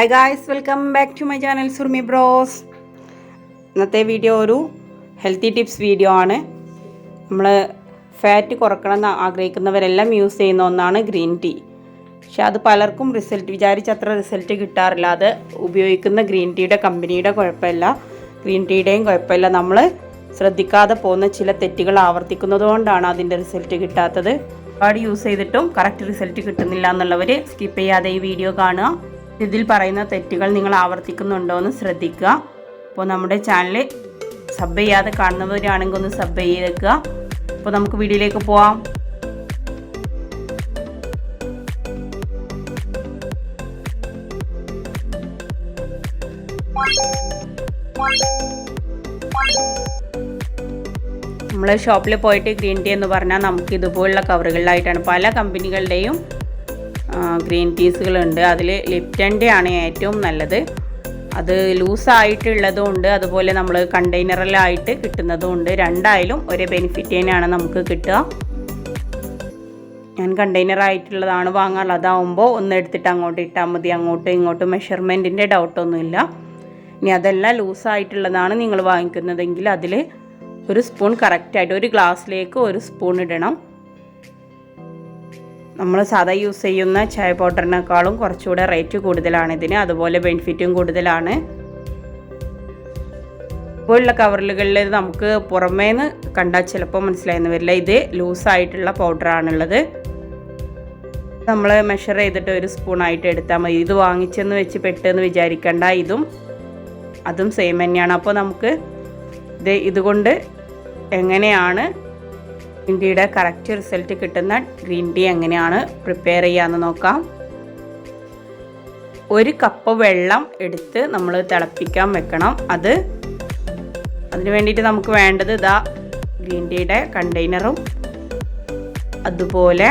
Hi guys, welcome back to my channel Surumi Bros. ഇന്നത്തെ video ഒരു healthy tips video ആണ്. നമ്മൾ fat കുറയ്ക്കണമെന്ന് ആഗ്രഹിക്കുന്നവരെല്ലാം use ചെയ്യുന്ന ഒന്നാണ് ഗ്രീൻ ടീ. പക്ഷെ അത് പലർക്കും വിചാരിച്ചത്ര റിസൾട്ട് കിട്ടാറില്ല. അത് ഉപയോഗിക്കുന്ന ഗ്രീൻ ടീയുടെ കമ്പനിയുടെ കുഴപ്പമില്ല, ഗ്രീൻ ടീയുടെയും കുഴപ്പമില്ല. നമ്മൾ ശ്രദ്ധിക്കാതെ പോകുന്ന ചില തെറ്റുകൾ ആവർത്തിക്കുന്നത് കൊണ്ടാണ് അതിൻ്റെ റിസൾട്ട് കിട്ടാത്തത്. ഒരുപാട് യൂസ് ചെയ്തിട്ടും കറക്റ്റ് റിസൾട്ട് കിട്ടുന്നില്ല എന്നുള്ളവർ സ്കിപ്പ് ചെയ്യാതെ ഈ വീഡിയോ കാണുക. ഇതിൽ പറയുന്ന തെറ്റുകൾ നിങ്ങൾ ആവർത്തിക്കുന്നുണ്ടോ എന്ന് ശ്രദ്ധിക്കുക. അപ്പോൾ നമ്മുടെ ചാനൽ സബ് ചെയ്യാതെ കാണുന്നവരാണെങ്കിൽ ഒന്ന് സബ് ചെയ്തേക്കുക. അപ്പോൾ നമുക്ക് വീഡിയോയിലേക്ക് പോവാം. നമ്മൾ ഷോപ്പിൽ പോയിട്ട് ഗ്രീൻ ടീ എന്ന് പറഞ്ഞാൽ നമുക്ക് ഇതുപോലുള്ള കവറുകളിലായിട്ടാണ്. പല കമ്പനികളുടെയും ഗ്രീൻ ടീസുകളുണ്ട്. അതിൽ ലിപ്റ്റൻ്റെ ആണ് ഏറ്റവും നല്ലത്. അത് ലൂസായിട്ടുള്ളതും ഉണ്ട്, അതുപോലെ നമ്മൾ കണ്ടെയ്നറിലായിട്ട് കിട്ടുന്നതും ഉണ്ട്. രണ്ടായാലും ഒരേ ബെനിഫിറ്റ് തന്നെയാണ് നമുക്ക് കിട്ടുക. ഞാൻ കണ്ടെയ്നറായിട്ടുള്ളതാണ് വാങ്ങാറുള്ളത്. അതാവുമ്പോൾ ഒന്ന് എടുത്തിട്ട് അങ്ങോട്ട് ഇട്ടാൽ മതി. അങ്ങോട്ടും ഇങ്ങോട്ടും മെഷർമെൻറ്റിൻ്റെ ഡൗട്ടൊന്നുമില്ല. ഇനി അതെല്ലാം ലൂസായിട്ടുള്ളതാണ് നിങ്ങൾ വാങ്ങിക്കുന്നതെങ്കിൽ അതിൽ ഒരു സ്പൂൺ കറക്റ്റായിട്ട് ഒരു ഗ്ലാസ്സിലേക്ക് ഒരു സ്പൂൺ ഇടണം. നമ്മൾ സാധാ യൂസ് ചെയ്യുന്ന ചായ പൗഡറിനേക്കാളും കുറച്ചുകൂടെ റേറ്റ് കൂടുതലാണ് ഇതിന്, അതുപോലെ ബെനിഫിറ്റും കൂടുതലാണ്. ഇപ്പോഴുള്ള കവറുകളിൽ നമുക്ക് പുറമേന്ന് കണ്ടാൽ ചിലപ്പോൾ മനസ്സിലായെന്ന് വരില്ല. ഇത് ലൂസായിട്ടുള്ള പൗഡറാണുള്ളത്. നമ്മൾ മെഷർ ചെയ്തിട്ട് ഒരു സ്പൂണായിട്ട് എടുത്താൽ മതി. ഇത് വാങ്ങിച്ചെന്ന് വെച്ച് പെട്ടെന്ന് വിചാരിക്കേണ്ട, അതും സെയിം തന്നെയാണ്. അപ്പോൾ നമുക്ക് ഇതുകൊണ്ട് എങ്ങനെയാണ് ഗ്രീൻ ടീയുടെ കറക്റ്റ് റിസൾട്ട് കിട്ടുന്ന ഗ്രീൻ ടീ എങ്ങനെയാണ് പ്രിപ്പയർ ചെയ്യാമെന്ന് നോക്കാം. ഒരു കപ്പ് വെള്ളം എടുത്ത് നമ്മൾ തിളപ്പിക്കാൻ വെക്കണം. അതിന് വേണ്ടിയിട്ട് നമുക്ക് വേണ്ടത് ഗ്രീൻ ടീയുടെ കണ്ടെയ്നറും അതുപോലെ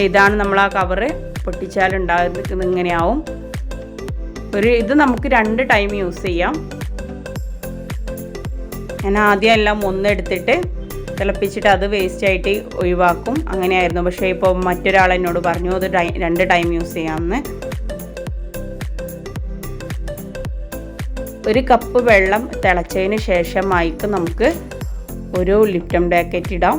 ഇതാണ് നമ്മൾ ആ കവറ് പൊട്ടിച്ചാലുണ്ടാകുന്നത് ഇങ്ങനെയാവും. ഇത് നമുക്ക് 2 ടൈം യൂസ് ചെയ്യാം. ഞാൻ ആദ്യം എല്ലാം ഒന്നെടുത്തിട്ട് തിളപ്പിച്ചിട്ട് അത് വേസ്റ്റായിട്ട് ഒഴിവാക്കും, അങ്ങനെയായിരുന്നു. പക്ഷേ ഇപ്പോൾ മറ്റൊരാൾ എന്നോട് പറഞ്ഞു അത് 2 ടൈം യൂസ് ചെയ്യാമെന്ന്. ഒരു കപ്പ് വെള്ളം തിളച്ചതിന് ശേഷമായിട്ട് നമുക്ക് ഒരു ലിപ്റ്റൺ പാക്കറ്റ് ഇടാം.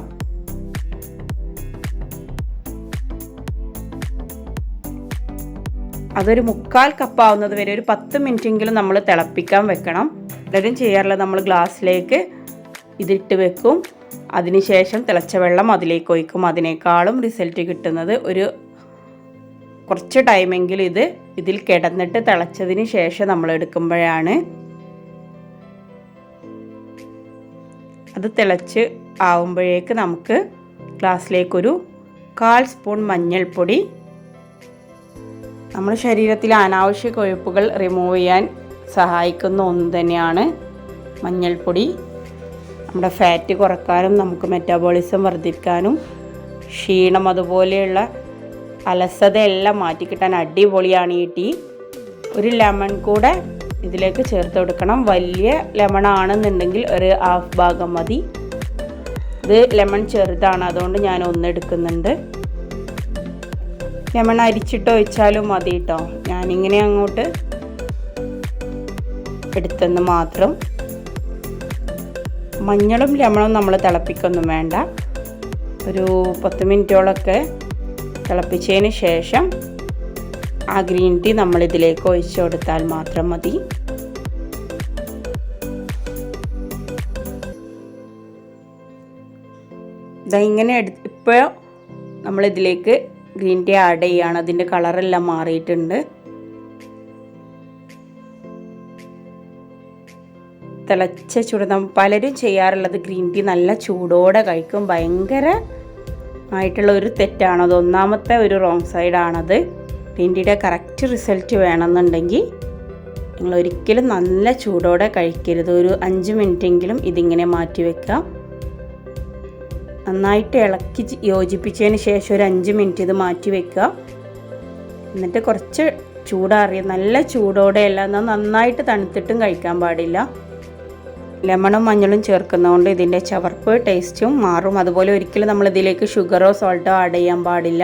അതൊരു 1/4 കപ്പ് ആവുന്നത് വരെ ഒരു 10 മിനിറ്റെങ്കിലും നമ്മൾ തിളപ്പിക്കാൻ വെക്കണം. എല്ലാവരും ചെയ്യാറുള്ളത് നമ്മൾ ഗ്ലാസ്സിലേക്ക് ഇതിട്ട് വെക്കും, അതിനുശേഷം തിളച്ച വെള്ളം അതിലേക്ക് ഒഴിക്കും. അതിനേക്കാളും റിസൾട്ട് കിട്ടുന്നത് കുറച്ച് ടൈമെങ്കിലും ഇതിൽ കിടന്നിട്ട് തിളച്ചതിന് ശേഷം നമ്മൾ എടുക്കുമ്പോഴാണ്. അത് തിളച്ച് ആവുമ്പോഴേക്ക് നമുക്ക് ഗ്ലാസ്സിലേക്കൊരു 1/4 സ്പൂൺ മഞ്ഞൾപ്പൊടി, നമ്മുടെ ശരീരത്തിലെ അനാവശ്യ കൊഴുപ്പുകൾ റിമൂവ് ചെയ്യാൻ സഹായിക്കുന്ന ഒന്ന് തന്നെയാണ് മഞ്ഞൾപ്പൊടി. നമ്മുടെ ഫാറ്റ് കുറക്കാനും നമുക്ക് മെറ്റാബോളിസം വർദ്ധിക്കാനും ക്ഷീണം അതുപോലെയുള്ള അലസതയെല്ലാം മാറ്റിക്കിട്ടാൻ അടിപൊളിയാണ് ഈ ടീ. ഒരു ലെമൺ കൂടെ ഇതിലേക്ക് ചേർത്ത് കൊടുക്കണം. വലിയ ലെമൺ ആണെന്നുണ്ടെങ്കിൽ ഒരു 1/2 ഭാഗം മതി. ഇത് ലെമൺ ചെറുതാണ്, അതുകൊണ്ട് ഞാൻ 1 എടുക്കുന്നുണ്ട്. ലെമൺ അരിച്ചിട്ട് ഒഴിച്ചാലും മതി കേട്ടോ. ഞാനിങ്ങനെ അങ്ങോട്ട് എടുത്തെന്ന് മാത്രം. മഞ്ഞളും ലെമണും നമ്മൾ തിളപ്പിക്കൊന്നും വേണ്ട. ഒരു 10 മിനിറ്റോളൊക്കെ തിളപ്പിച്ചതിന് ശേഷം ആ ഗ്രീൻ ടീ നമ്മളിതിലേക്ക് ഒഴിച്ചു കൊടുത്താൽ മാത്രം മതി. ഇങ്ങനെ ഇപ്പോൾ നമ്മളിതിലേക്ക് ഗ്രീൻ ടീ ആഡ് ചെയ്യുകയാണ്. അതിൻ്റെ കളറെല്ലാം മാറിയിട്ടുണ്ട്. തിളച്ച പലരും ചെയ്യാറുള്ളത് ഗ്രീൻ ടീ നല്ല ചൂടോടെ കഴിക്കും. ഭയങ്കര ആയിട്ടുള്ള ഒരു തെറ്റാണത്. ഒന്നാമത്തെ ഒരു റോങ് സൈഡാണത്. ഗ്രീൻ ടീയുടെ കറക്റ്റ് റിസൾട്ട് വേണമെന്നുണ്ടെങ്കിൽ നിങ്ങൾ ഒരിക്കലും നല്ല ചൂടോടെ കഴിക്കരുത്. ഒരു 5 മിനിറ്റെങ്കിലും ഇതിങ്ങനെ മാറ്റി വെക്കുക. നന്നായിട്ട് ഇളക്കി യോജിപ്പിച്ചതിന് ശേഷം ഒരു 5 മിനിറ്റ് ഇത് മാറ്റി വെക്കുക. എന്നിട്ട് കുറച്ച് ചൂടാറിയ നല്ല ചൂടോടെയല്ല, എന്നാൽ നന്നായിട്ട് തണുത്തിട്ടും കഴിക്കാൻ പാടില്ല. ലെമണും മഞ്ഞളും ചേർക്കുന്നതുകൊണ്ട് ഇതിൻ്റെ ചവർപ്പ് ടേസ്റ്റും മാറും. അതുപോലെ ഒരിക്കലും നമ്മൾ ഇതിലേക്ക് ഷുഗറോ സോൾട്ടോ ആഡ് ചെയ്യാൻ പാടില്ല.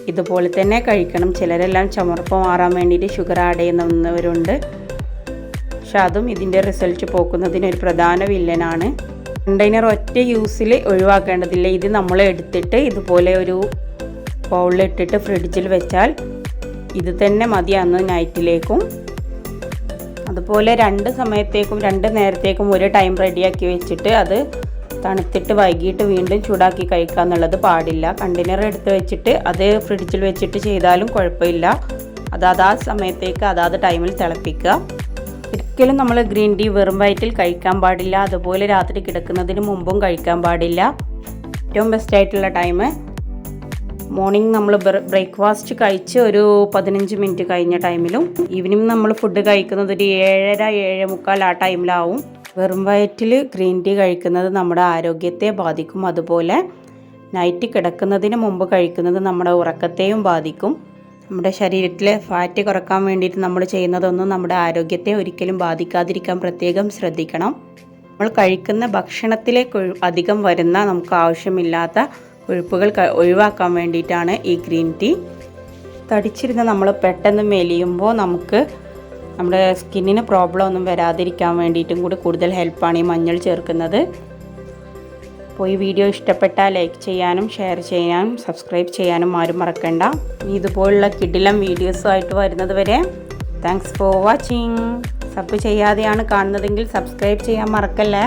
ഇതുപോലെ തന്നെ കഴിക്കണം. ചിലരെല്ലാം ചുമർപ്പ് മാറാൻ വേണ്ടിയിട്ട് ഷുഗർ ആഡ് ചെയ്യുന്നവരുണ്ട്. പക്ഷെ അതും ഇതിൻ്റെ റിസൾട്ട് പോക്കുന്നതിനൊരു പ്രധാന വില്ലനാണ്. കണ്ടെയ്നർ ഒറ്റ യൂസിൽ ഒഴിവാക്കേണ്ടതില്ല. ഇത് നമ്മൾ എടുത്തിട്ട് ഇതുപോലെ ഒരു ബൗളിലിട്ടിട്ട് ഫ്രിഡ്ജിൽ വെച്ചാൽ ഇത് തന്നെ മതി അന്ന് നൈറ്റിലേക്കും. അതുപോലെ 2 സമയത്തേക്കും 2 നേരത്തേക്കും ഒരു ടൈം റെഡിയാക്കി വെച്ചിട്ട് അത് തണുത്തിട്ട് വൈകിട്ട് വീണ്ടും ചൂടാക്കി കഴിക്കുക എന്നുള്ളത് പാടില്ല. കണ്ടെയ്നർ എടുത്ത് വെച്ചിട്ട് അത് ഫ്രിഡ്ജിൽ വെച്ചിട്ട് ചെയ്താലും കുഴപ്പമില്ല. അതാ സമയത്തേക്ക് അതാത് ടൈമിൽ തിളപ്പിക്കുക. ഒരിക്കലും നമ്മൾ ഗ്രീൻ ടീ വെറും വയറ്റിൽ കഴിക്കാൻ പാടില്ല. അതുപോലെ രാത്രി കിടക്കുന്നതിന് മുമ്പും കഴിക്കാൻ പാടില്ല. ഏറ്റവും ബെസ്റ്റായിട്ടുള്ള ടൈം മോർണിംഗ് നമ്മൾ ബ്രേക്ക്ഫാസ്റ്റ് കഴിച്ച് ഒരു 15 മിനിറ്റ് കഴിഞ്ഞ ടൈമിലും ഈവനിങ് നമ്മൾ ഫുഡ് കഴിക്കുന്നത് ഒരു 7:30 7:45 ആ ടൈമിലാവും. വെറും വയറ്റിൽ ഗ്രീൻ ടീ കഴിക്കുന്നത് നമ്മുടെ ആരോഗ്യത്തെ ബാധിക്കും. അതുപോലെ നൈറ്റ് കിടക്കുന്നതിന് മുമ്പ് കഴിക്കുന്നത് നമ്മുടെ ഉറക്കത്തെയും ബാധിക്കും. നമ്മുടെ ശരീരത്തിലെ ഫാറ്റ് കുറക്കാൻ വേണ്ടിയിട്ട് നമ്മൾ ചെയ്യുന്നതൊന്നും നമ്മുടെ ആരോഗ്യത്തെ ഒരിക്കലും ബാധിക്കാതിരിക്കാൻ പ്രത്യേകം ശ്രദ്ധിക്കണം. നമ്മൾ കഴിക്കുന്ന ഭക്ഷണത്തിലേക്ക് അധികം വരുന്ന നമുക്ക് ആവശ്യമില്ലാത്ത കൊഴുപ്പുകൾ ഒഴിവാക്കാൻ വേണ്ടിയിട്ടാണ് ഈ ഗ്രീൻ ടീ. തടിച്ചിരുന്ന് നമ്മൾ പെട്ടെന്ന് മെലിയുമ്പോൾ നമുക്ക് നമ്മുടെ സ്കിന്നിന് പ്രോബ്ലം ഒന്നും വരാതിരിക്കാൻ വേണ്ടിയിട്ടും കൂടി കൂടുതൽ ഹെൽപ്പാണ് ഈ മഞ്ഞൾ ചേർക്കുന്നത്. അപ്പോൾ ഈ വീഡിയോ ഇഷ്ടപ്പെട്ടാൽ ലൈക്ക് ചെയ്യാനും ഷെയർ ചെയ്യാനും സബ്സ്ക്രൈബ് ചെയ്യാനും ആരും മറക്കണ്ട. ഇതുപോലുള്ള കിടിലം വീഡിയോസുമായിട്ട് വരുന്നത് വരെ താങ്ക്സ് ഫോർ വാച്ചിങ്. സബ് ചെയ്യാതെയാണ് കാണുന്നതെങ്കിൽ സബ്സ്ക്രൈബ് ചെയ്യാൻ മറക്കല്ലേ.